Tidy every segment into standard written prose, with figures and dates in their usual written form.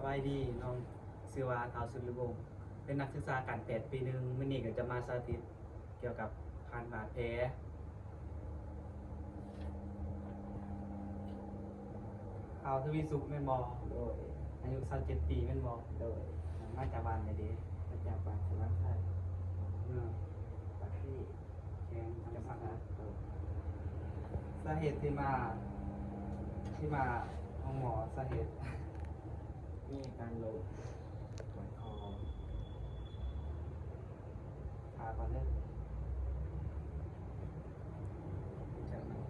บายดีน้องชื่อว่าท้าวสุริวงศ์เป็นนักศึกษาการแพทย์ปีหนึ่งมื้อนี้ก็จะมาสาธิตเกี่ยวกับการบาดแผลท้าวทวีสุขแม่นบ่โดยอายุ27ปีแม่นบ่โดยมาจากบ้านใดเด้ มาจากปากสลังไทย เมือง ปากที่ แข่งธรรม จังหวั ศา ด สตร์ โดย สาเหตุที่มาห้องหมอสาเหตุ มีการโลดปวดคอ พาก่อนเด้อจากนั้น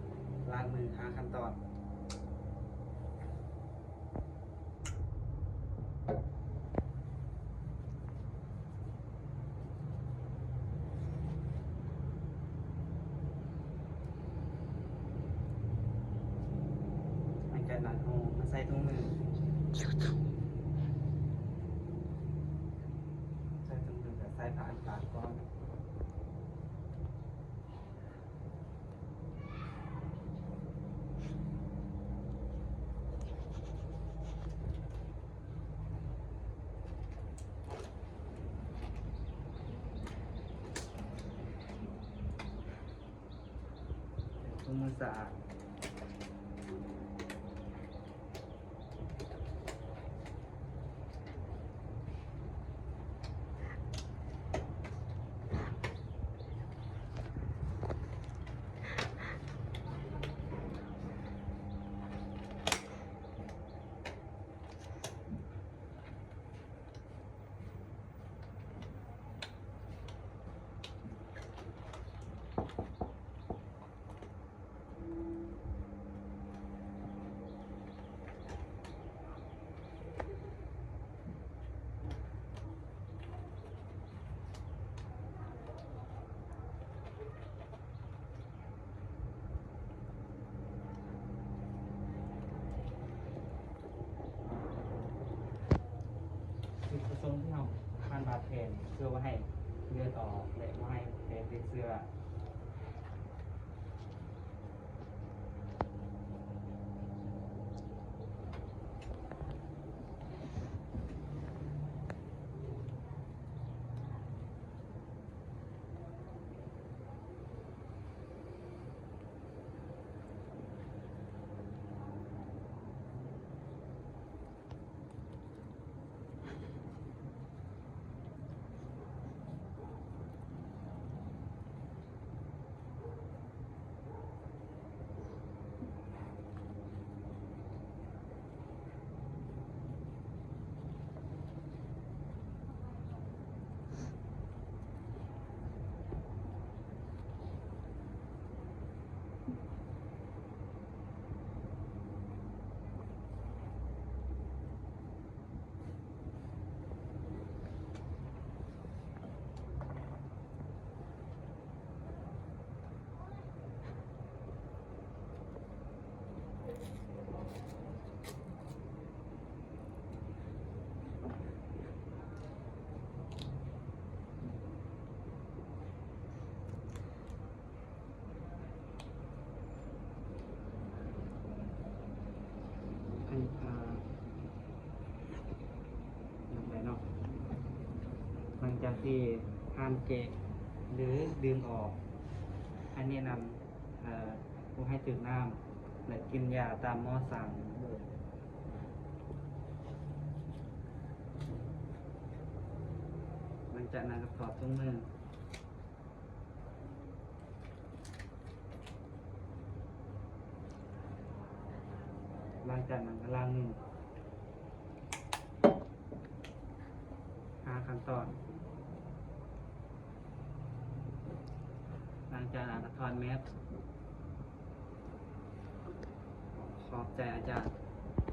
ล้างมือหาขั้นตอนหลังจากนั้นเอามาใส่ถุงมือใส่ถุงมือกับใส่ผ้าอัดปากก่อนถุงมือสะอาดจุดประสงค์ที่เราทานบาดแผลเพื่อว่าให้เลือดออกและว่าให้แผลติดเชื้ออันอย่างไรเนาะหลังจากที่ห้ามเกะหรือดึงออก อันนี้นำผู้ให้ดื่มน้ำและกินยาตามหมอสั่ง โดย หลังจากนั้นก็ถอดถุงมือหลังจากนั้นก็ล้างมือหาขั้นตอนหลังจากนั้นก็ถอดแมสขอบใจอาจารย์